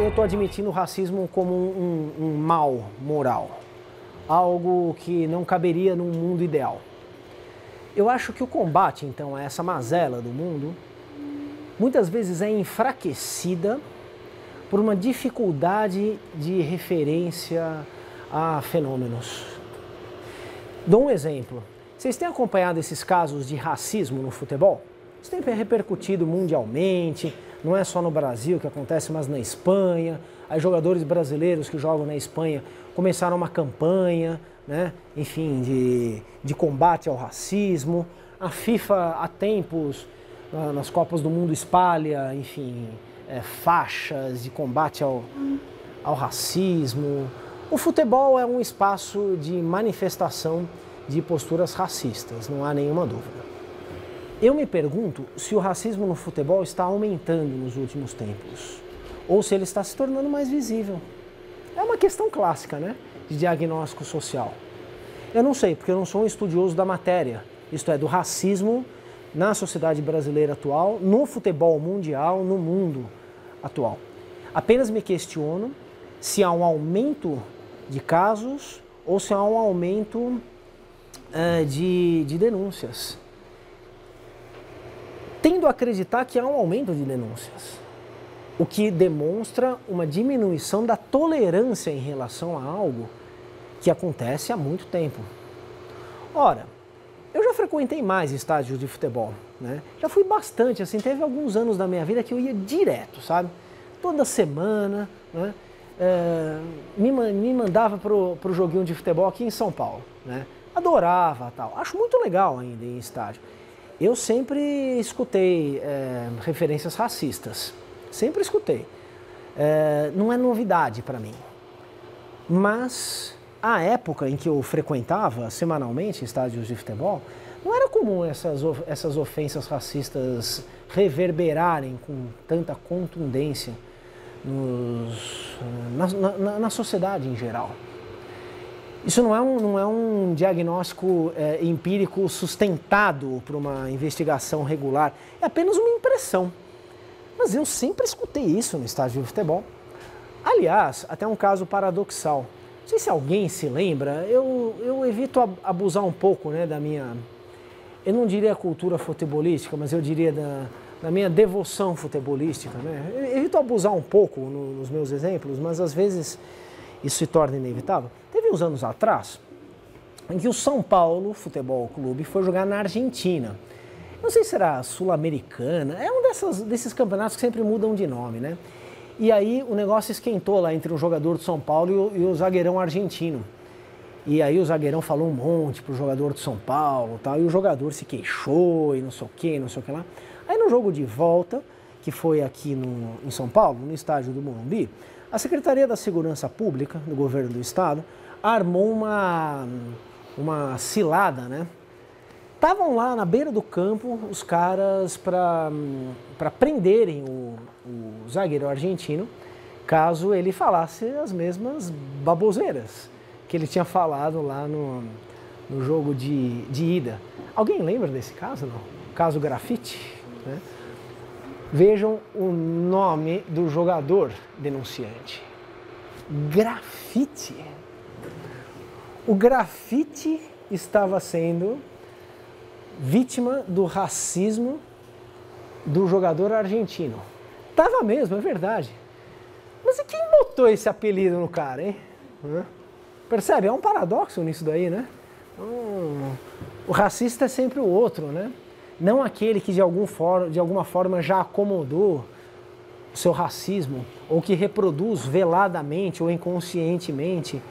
eu estou admitindo o racismo como um mal moral, algo que não caberia num mundo ideal. Eu acho que o combate, então, a essa mazela do mundo, muitas vezes é enfraquecida por uma dificuldade de referência a fenômenos. Dou um exemplo. Vocês têm acompanhado esses casos de racismo no futebol? Isso tem repercutido mundialmente, não é só no Brasil que acontece, mas na Espanha. Aí jogadores brasileiros que jogam na Espanha começaram uma campanha, né, enfim, de combate ao racismo. A FIFA há tempos, nas Copas do Mundo, espalha, enfim, faixas de combate ao racismo. O futebol é um espaço de manifestação de posturas racistas, não há nenhuma dúvida. Eu me pergunto se o racismo no futebol está aumentando nos últimos tempos, ou se ele está se tornando mais visível. É uma questão clássica, né, de diagnóstico social. Eu não sei, porque eu não sou um estudioso da matéria, isto é, do racismo na sociedade brasileira atual, no futebol mundial, no mundo atual. Apenas me questiono se há um aumento de casos ou se há um aumento de denúncias. Tendo a acreditar que há um aumento de denúncias, o que demonstra uma diminuição da tolerância em relação a algo que acontece há muito tempo. Ora, eu já frequentei mais estádios de futebol, né? Já fui bastante, assim, teve alguns anos da minha vida que eu ia direto, sabe? Toda semana, né? Me mandava pro joguinho de futebol aqui em São Paulo, né? Adorava, tal. Acho muito legal ainda em estádio. Eu sempre escutei referências racistas, sempre escutei. Não é novidade para mim. Mas a época em que eu frequentava semanalmente estádios de futebol, não era comum essas ofensas racistas reverberarem com tanta contundência na sociedade em geral. Isso não é um diagnóstico empírico sustentado por uma investigação regular, é apenas uma impressão. Mas eu sempre escutei isso no estádio de futebol. Aliás, até um caso paradoxal. Não sei se alguém se lembra, eu evito abusar um pouco, né, da minha, eu não diria cultura futebolística, mas eu diria da minha devoção futebolística, né? Eu evito abusar um pouco nos meus exemplos, mas às vezes isso se torna inevitável. Teve uns anos atrás em que o São Paulo Futebol Clube foi jogar na Argentina. Não sei se era Sul-Americana, é um desses campeonatos que sempre mudam de nome, né? E aí o negócio esquentou lá entre o jogador do São Paulo e o zagueirão argentino. E aí o zagueirão falou um monte pro jogador do São Paulo, tal, e o jogador se queixou e não sei o que lá. Aí no jogo de volta, que foi aqui em São Paulo, no estádio do Morumbi, a Secretaria da Segurança Pública do Governo do Estado armou uma cilada, né? Estavam lá na beira do campo os caras para prenderem o zagueiro argentino, caso ele falasse as mesmas baboseiras que ele tinha falado lá no jogo de ida. Alguém lembra desse caso, não? Caso Grafite, né? Vejam o nome do jogador denunciante. Grafite. O Grafite estava sendo vítima do racismo do jogador argentino. Tava mesmo, é verdade. Mas e quem botou esse apelido no cara, hein? Percebe? É um paradoxo nisso daí, né? O racista é sempre o outro, né? Não aquele que de alguma forma já acomodou o seu racismo ou que reproduz veladamente ou inconscientemente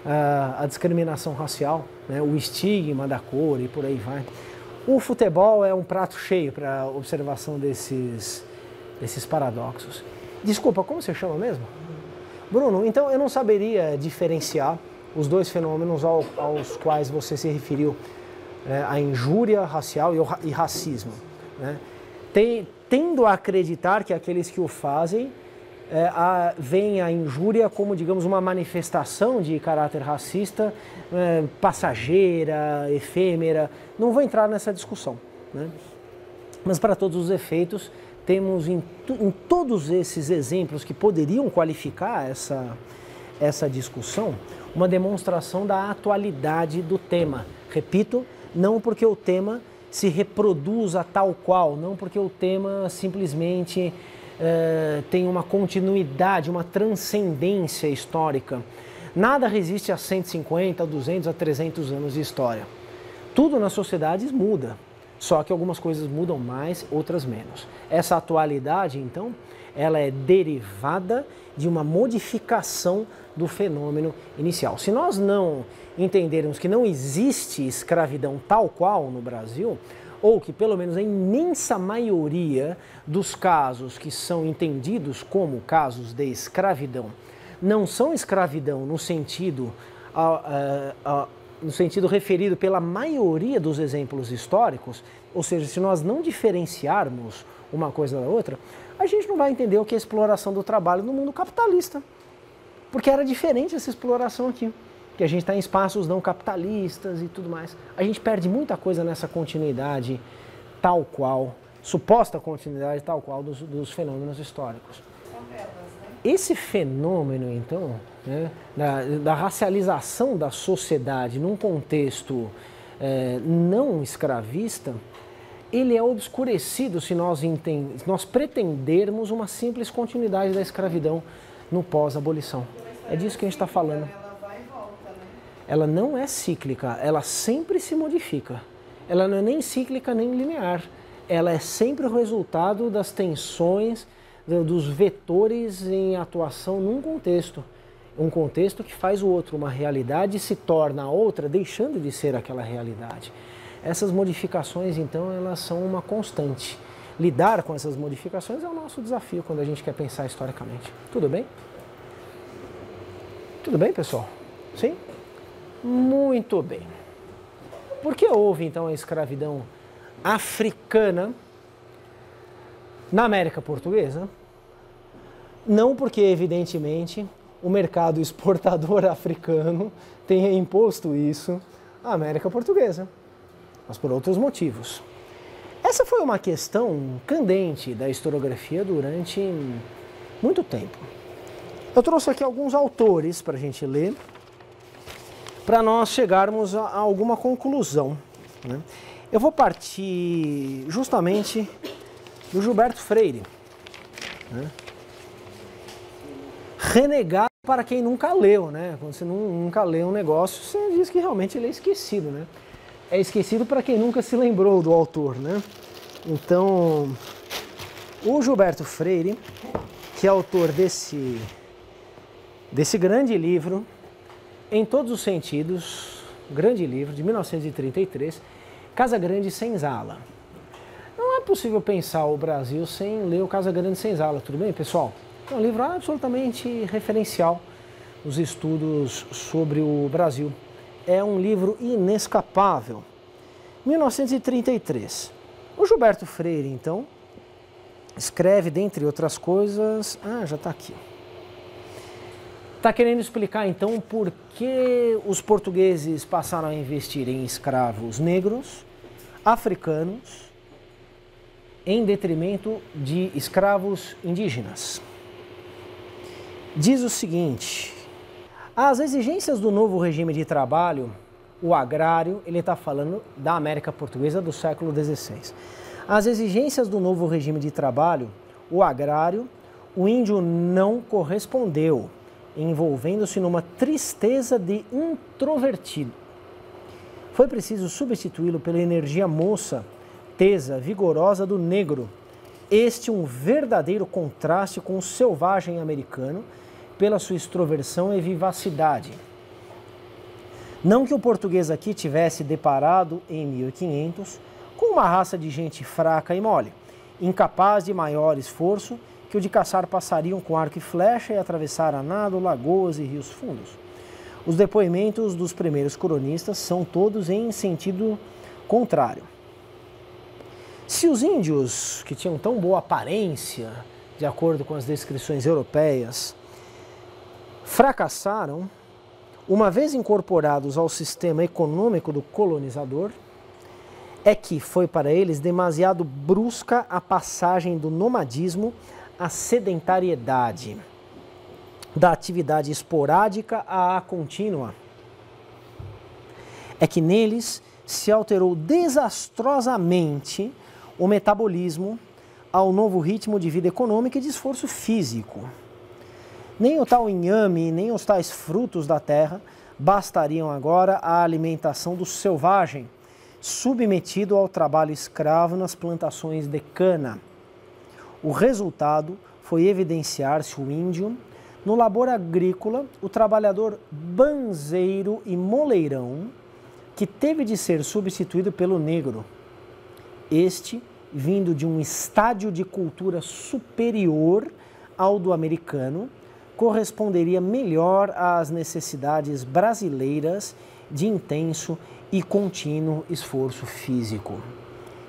a discriminação racial, né? O estigma da cor e por aí vai. O futebol é um prato cheio para observação desses paradoxos. Desculpa, como você chama mesmo? Bruno, então eu não saberia diferenciar os dois fenômenos aos quais você se referiu, a injúria racial e racismo, né? Tendo a acreditar que aqueles que o fazem veem a injúria como, digamos, uma manifestação de caráter racista, passageira, efêmera. Não vou entrar nessa discussão, né? Mas para todos os efeitos temos em todos esses exemplos que poderiam qualificar essa discussão, uma demonstração da atualidade do tema. Repito, não porque o tema se reproduza tal qual, não porque o tema simplesmente tem uma continuidade, uma transcendência histórica. Nada resiste a 150, a 200, a 300 anos de história. Tudo nas sociedades muda, só que algumas coisas mudam mais, outras menos. Essa atualidade, então, ela é derivada de uma modificação do fenômeno inicial. Se nós não entendermos que não existe escravidão tal qual no Brasil, ou que pelo menos a imensa maioria dos casos que são entendidos como casos de escravidão não são escravidão no sentido referido pela maioria dos exemplos históricos, ou seja, se nós não diferenciarmos uma coisa da outra, a gente não vai entender o que é exploração do trabalho no mundo capitalista. Porque era diferente essa exploração aqui, que a gente está em espaços não capitalistas e tudo mais. A gente perde muita coisa nessa continuidade tal qual, suposta continuidade tal qual dos fenômenos históricos. Esse fenômeno, então, né, da racialização da sociedade num contexto não escravista, ele é obscurecido se nós pretendermos uma simples continuidade da escravidão no pós-abolição. É disso que a gente está falando. Ela vai e volta, né? Ela não é cíclica, ela sempre se modifica. Ela não é nem cíclica nem linear. Ela é sempre o resultado das tensões, dos vetores em atuação num contexto. Um contexto que faz o outro. Uma realidade se torna a outra, deixando de ser aquela realidade. Essas modificações, então, elas são uma constante. Lidar com essas modificações é o nosso desafio quando a gente quer pensar historicamente. Tudo bem? Tudo bem, pessoal? Sim? Muito bem. Por que houve, então, a escravidão africana na América Portuguesa? Não porque, evidentemente, o mercado exportador africano tenha imposto isso à América Portuguesa, mas por outros motivos. Essa foi uma questão candente da historiografia durante muito tempo. Eu trouxe aqui alguns autores para a gente ler, para nós chegarmos a alguma conclusão, né? Eu vou partir justamente do Gilberto Freire, né? Renegado para quem nunca leu, né? Quando você nunca lê um negócio, você diz que realmente ele é esquecido, né? É esquecido para quem nunca se lembrou do autor, né? Então, o Gilberto Freire, que é autor desse grande livro, em todos os sentidos, grande livro, de 1933, Casa Grande Senzala. Não é possível pensar o Brasil sem ler o Casa Grande Senzala, tudo bem, pessoal? É um livro absolutamente referencial nos estudos sobre o Brasil. É um livro inescapável. 1933. O Gilberto Freire, então, escreve, dentre outras coisas... Ah, já está aqui. Está querendo explicar, então, por que os portugueses passaram a investir em escravos negros, africanos, em detrimento de escravos indígenas. Diz o seguinte: as exigências do novo regime de trabalho, o agrário, ele está falando da América Portuguesa do século XVI. As exigências do novo regime de trabalho, o agrário, o índio não correspondeu, envolvendo-se numa tristeza de introvertido. Foi preciso substituí-lo pela energia moça, tesa, vigorosa do negro. Este um verdadeiro contraste com o selvagem americano, pela sua extroversão e vivacidade. Não que o português aqui tivesse deparado, em 1500, com uma raça de gente fraca e mole, incapaz de maior esforço que o de caçar passarinho com arco e flecha e atravessar a nado, lagoas e rios fundos. Os depoimentos dos primeiros cronistas são todos em sentido contrário. Se os índios, que tinham tão boa aparência, de acordo com as descrições europeias, fracassaram, uma vez incorporados ao sistema econômico do colonizador, é que foi para eles demasiado brusca a passagem do nomadismo à sedentariedade, da atividade esporádica à contínua. É que neles se alterou desastrosamente o metabolismo ao novo ritmo de vida econômica e de esforço físico. Nem o tal inhame, nem os tais frutos da terra bastariam agora à alimentação do selvagem, submetido ao trabalho escravo nas plantações de cana. O resultado foi evidenciar-se o índio, no labor agrícola, o trabalhador banzeiro e moleirão, que teve de ser substituído pelo negro. Este, vindo de um estádio de cultura superior ao do americano, corresponderia melhor às necessidades brasileiras de intenso e contínuo esforço físico.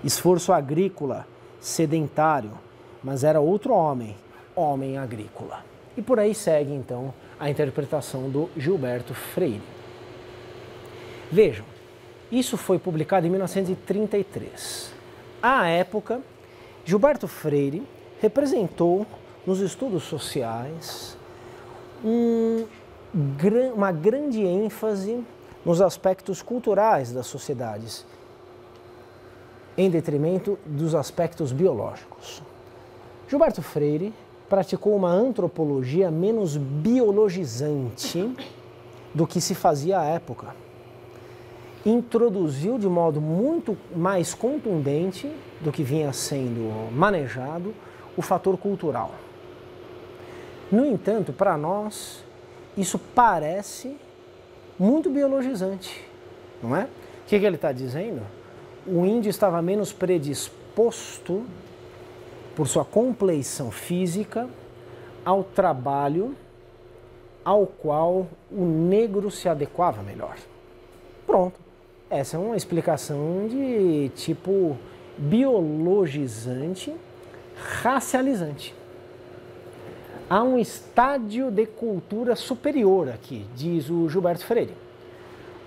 Esforço agrícola, sedentário, mas era outro homem, homem agrícola. E por aí segue, então, a interpretação do Gilberto Freire. Vejam, isso foi publicado em 1933. À época, Gilberto Freire representou nos estudos sociais uma grande ênfase nos aspectos culturais das sociedades, em detrimento dos aspectos biológicos. Gilberto Freire praticou uma antropologia menos biologizante do que se fazia à época. Introduziu de modo muito mais contundente do que vinha sendo manejado o fator cultural. No entanto, para nós, isso parece muito biologizante, não é? O que ele está dizendo? O índio estava menos predisposto, por sua compleição física, ao trabalho ao qual o negro se adequava melhor. Pronto. Essa é uma explicação de tipo biologizante, racializante. Há um estádio de cultura superior aqui, diz o Gilberto Freire.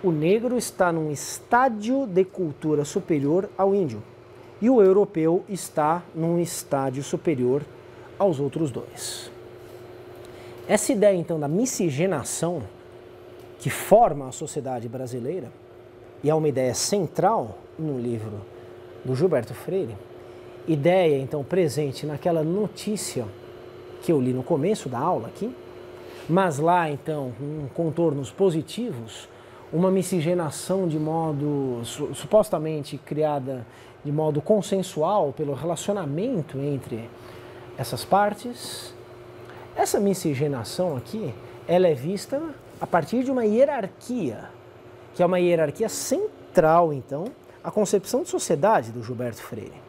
O negro está num estádio de cultura superior ao índio e o europeu está num estádio superior aos outros dois. Essa ideia, então, da miscigenação que forma a sociedade brasileira, e é uma ideia central no livro do Gilberto Freire, ideia, então, presente naquela notícia que eu li no começo da aula aqui, mas lá, então, com contornos positivos, uma miscigenação de modo, supostamente criada de modo consensual pelo relacionamento entre essas partes. Essa miscigenação aqui, ela é vista a partir de uma hierarquia, que é uma hierarquia central, então, à concepção de sociedade do Gilberto Freire.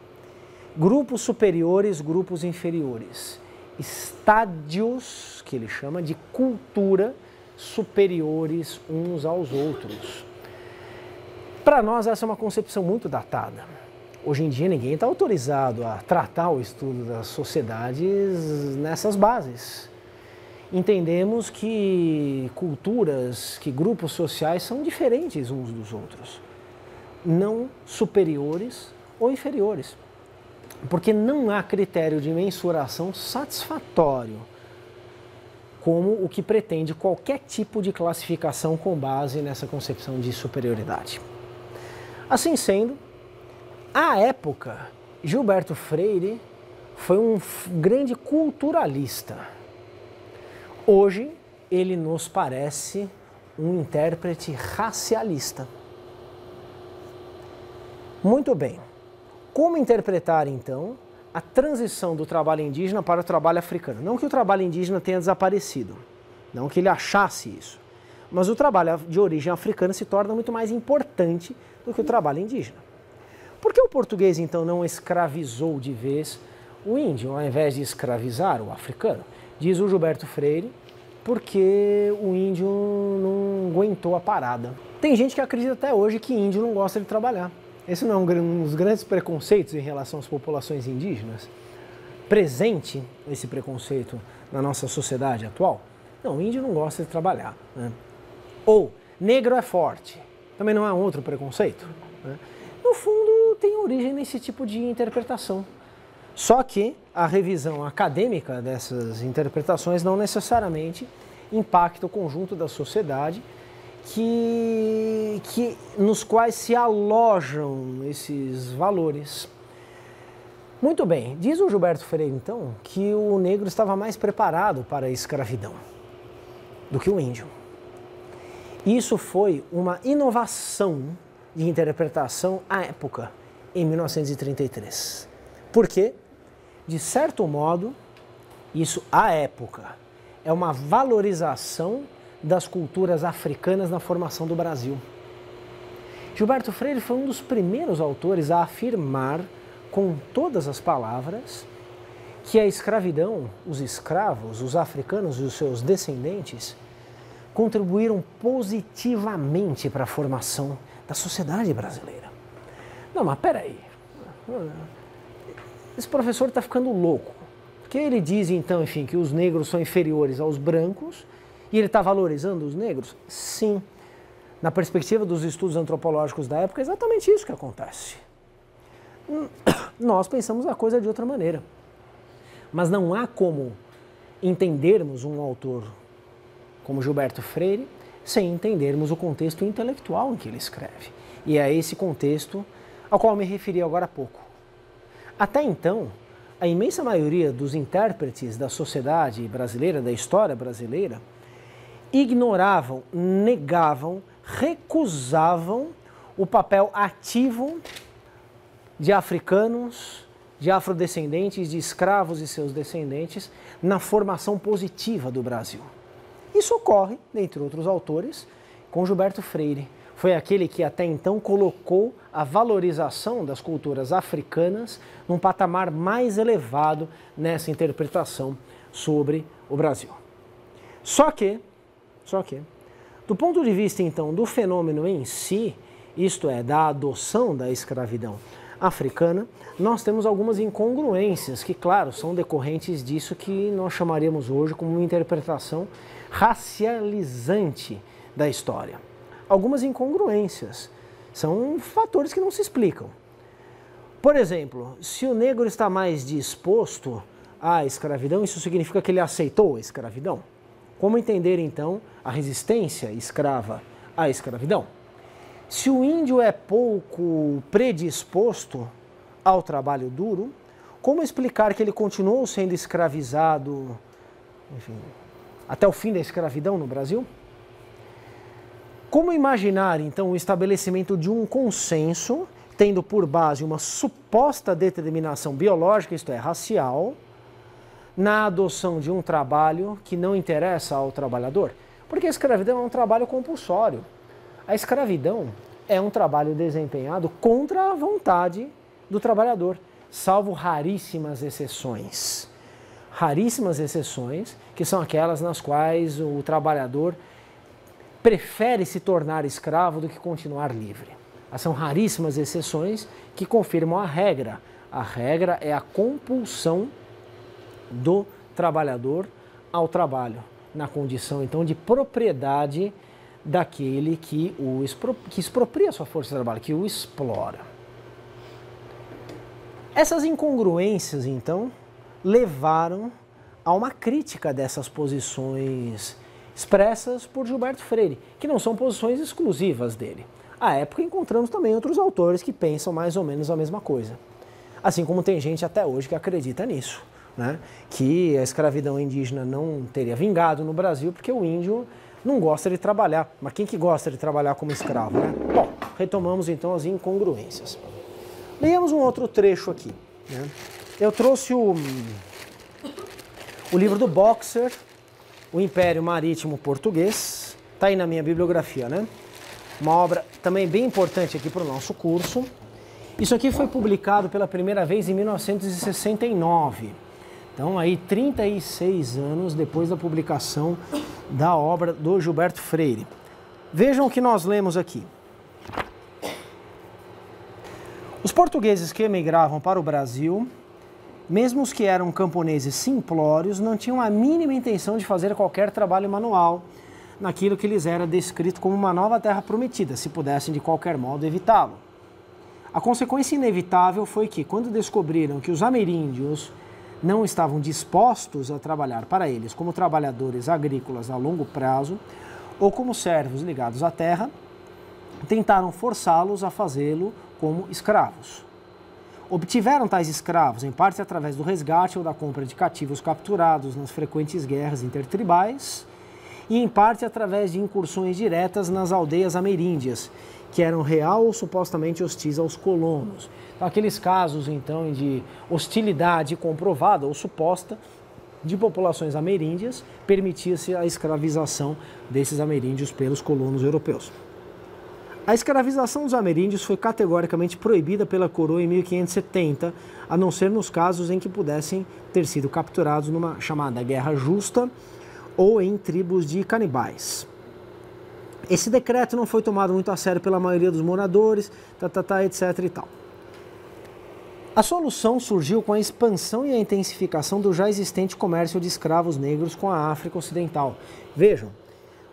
Grupos superiores, grupos inferiores. Estádios, que ele chama de cultura, superiores uns aos outros. Para nós, essa é uma concepção muito datada. Hoje em dia, ninguém está autorizado a tratar o estudo das sociedades nessas bases. Entendemos que culturas, que grupos sociais são diferentes uns dos outros, não superiores ou inferiores, porque não há critério de mensuração satisfatório como o que pretende qualquer tipo de classificação com base nessa concepção de superioridade. Assim sendo, à época, Gilberto Freire foi um grande culturalista. Hoje, ele nos parece um intérprete racialista. Muito bem. Como interpretar, então, a transição do trabalho indígena para o trabalho africano? Não que o trabalho indígena tenha desaparecido, não que ele achasse isso, mas o trabalho de origem africana se torna muito mais importante do que o trabalho indígena. Por que o português, então, não escravizou de vez o índio, ao invés de escravizar o africano? Diz o Gilberto Freire, porque o índio não aguentou a parada. Tem gente que acredita até hoje que índio não gosta de trabalhar. Esse não é um dos grandes preconceitos em relação às populações indígenas? Presente esse preconceito na nossa sociedade atual? Não, o índio não gosta de trabalhar, né? Ou, negro é forte. Também não é um outro preconceito, né? No fundo, tudo tem origem nesse tipo de interpretação. Só que a revisão acadêmica dessas interpretações não necessariamente impacta o conjunto da sociedade nos quais se alojam esses valores. Muito bem, diz o Gilberto Freire, então, que o negro estava mais preparado para a escravidão do que o índio. Isso foi uma inovação de interpretação à época, em 1933. Por quê? De certo modo, isso à época é uma valorização das culturas africanas na formação do Brasil. Gilberto Freire foi um dos primeiros autores a afirmar, com todas as palavras, que a escravidão, os escravos, os africanos e os seus descendentes contribuíram positivamente para a formação da sociedade brasileira. Não, mas peraí, esse professor está ficando louco, porque ele diz então, enfim, que os negros são inferiores aos brancos e ele está valorizando os negros? Sim, na perspectiva dos estudos antropológicos da época é exatamente isso que acontece. Nós pensamos a coisa de outra maneira, mas não há como entendermos um autor como Gilberto Freire sem entendermos o contexto intelectual em que ele escreve. E é esse contexto ao qual me referi agora há pouco. Até então, a imensa maioria dos intérpretes da sociedade brasileira, da história brasileira, ignoravam, negavam, recusavam o papel ativo de africanos, de afrodescendentes, de escravos e seus descendentes na formação positiva do Brasil. Isso ocorre, dentre outros autores, com Gilberto Freire. Foi aquele que até então colocou a valorização das culturas africanas num patamar mais elevado nessa interpretação sobre o Brasil. Só que, do ponto de vista então do fenômeno em si, isto é, da adoção da escravidão africana, nós temos algumas incongruências que, claro, são decorrentes disso que nós chamaríamos hoje como uma interpretação racializante da história. Algumas incongruências são fatores que não se explicam. Por exemplo, se o negro está mais disposto à escravidão, isso significa que ele aceitou a escravidão? Como entender, então, a resistência escrava à escravidão? Se o índio é pouco predisposto ao trabalho duro, como explicar que ele continuou sendo escravizado, enfim, até o fim da escravidão no Brasil? Como imaginar, então, o estabelecimento de um consenso, tendo por base uma suposta determinação biológica, isto é, racial, na adoção de um trabalho que não interessa ao trabalhador? Porque a escravidão é um trabalho compulsório. A escravidão é um trabalho desempenhado contra a vontade do trabalhador, salvo raríssimas exceções. Raríssimas exceções, que são aquelas nas quais o trabalhador prefere se tornar escravo do que continuar livre. São raríssimas exceções que confirmam a regra. A regra é a compulsão do trabalhador ao trabalho, na condição então de propriedade daquele que expropria a sua força de trabalho, que o explora. Essas incongruências, então, levaram a uma crítica dessas posições expressas por Gilberto Freire, que não são posições exclusivas dele. À época encontramos também outros autores que pensam mais ou menos a mesma coisa. Assim como tem gente até hoje que acredita nisso, né? Que a escravidão indígena não teria vingado no Brasil porque o índio não gosta de trabalhar. Mas quem que gosta de trabalhar como escravo, né? Bom, retomamos então as incongruências. Leiamos um outro trecho aqui, né? Eu trouxe o livro do Boxer, O Império Marítimo Português. Está aí na minha bibliografia, né? Uma obra também bem importante aqui para o nosso curso. Isso aqui foi publicado pela primeira vez em 1969. Então, aí 36 anos depois da publicação da obra do Gilberto Freire. Vejam o que nós lemos aqui. Os portugueses que emigravam para o Brasil, mesmo os que eram camponeses simplórios, não tinham a mínima intenção de fazer qualquer trabalho manual naquilo que lhes era descrito como uma nova terra prometida, se pudessem de qualquer modo evitá-lo. A consequência inevitável foi que, quando descobriram que os ameríndios não estavam dispostos a trabalhar para eles como trabalhadores agrícolas a longo prazo ou como servos ligados à terra, tentaram forçá-los a fazê-lo como escravos. Obtiveram tais escravos, em parte através do resgate ou da compra de cativos capturados nas frequentes guerras intertribais, e em parte através de incursões diretas nas aldeias ameríndias, que eram real ou supostamente hostis aos colonos. Então, aqueles casos, então, de hostilidade comprovada ou suposta de populações ameríndias, permitia-se a escravização desses ameríndios pelos colonos europeus. A escravização dos ameríndios foi categoricamente proibida pela coroa em 1570, a não ser nos casos em que pudessem ter sido capturados numa chamada guerra justa ou em tribos de canibais. Esse decreto não foi tomado muito a sério pela maioria dos moradores, etc. e tal. A solução surgiu com a expansão e a intensificação do já existente comércio de escravos negros com a África Ocidental. Vejam,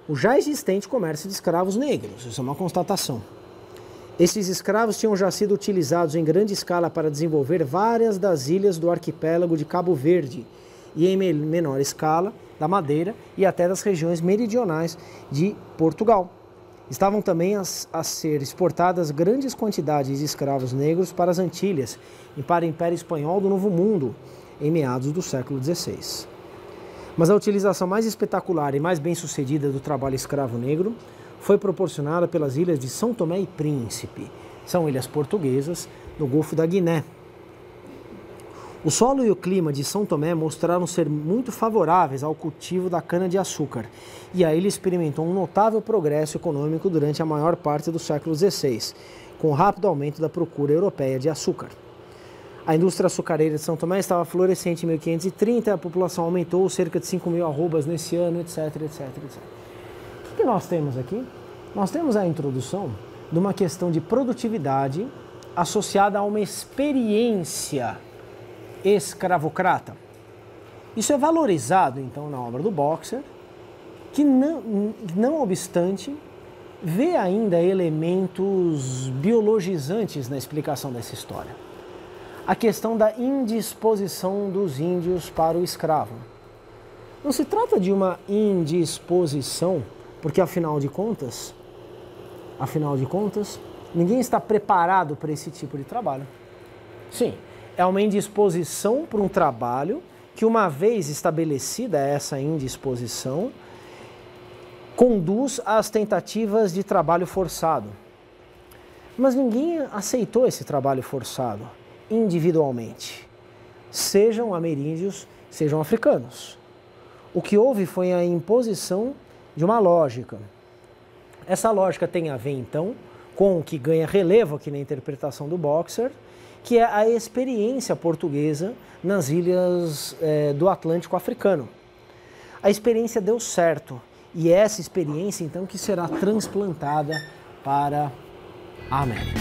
o já existente comércio de escravos negros, isso é uma constatação. Esses escravos tinham já sido utilizados em grande escala para desenvolver várias das ilhas do arquipélago de Cabo Verde e em menor escala da Madeira e até das regiões meridionais de Portugal. Estavam também a ser exportadas grandes quantidades de escravos negros para as Antilhas e para o Império Espanhol do Novo Mundo, em meados do século XVI. Mas a utilização mais espetacular e mais bem-sucedida do trabalho escravo negro foi proporcionada pelas ilhas de São Tomé e Príncipe. São ilhas portuguesas no Golfo da Guiné. O solo e o clima de São Tomé mostraram ser muito favoráveis ao cultivo da cana-de-açúcar, e a ilha experimentou um notável progresso econômico durante a maior parte do século XVI, com o rápido aumento da procura europeia de açúcar. A indústria açucareira de São Tomé estava florescente em 1530, a população aumentou cerca de 5.000 arrobas nesse ano, etc. O que nós temos aqui? Nós temos a introdução de uma questão de produtividade associada a uma experiência escravocrata. Isso é valorizado, então, na obra do Boxer, que não obstante, vê ainda elementos biologizantes na explicação dessa história. A questão da indisposição dos índios para o escravo. Não se trata de uma indisposição, porque afinal de contas, ninguém está preparado para esse tipo de trabalho. Sim, é uma indisposição para um trabalho que, uma vez estabelecida essa indisposição, conduz às tentativas de trabalho forçado. Mas ninguém aceitou esse trabalho forçado individualmente, sejam ameríndios, sejam africanos. O que houve foi a imposição de uma lógica. Essa lógica tem a ver, então, com o que ganha relevo aqui na interpretação do Boxer, que é a experiência portuguesa nas ilhas do Atlântico africano. A experiência deu certo, e é essa experiência, então, que será transplantada para a América.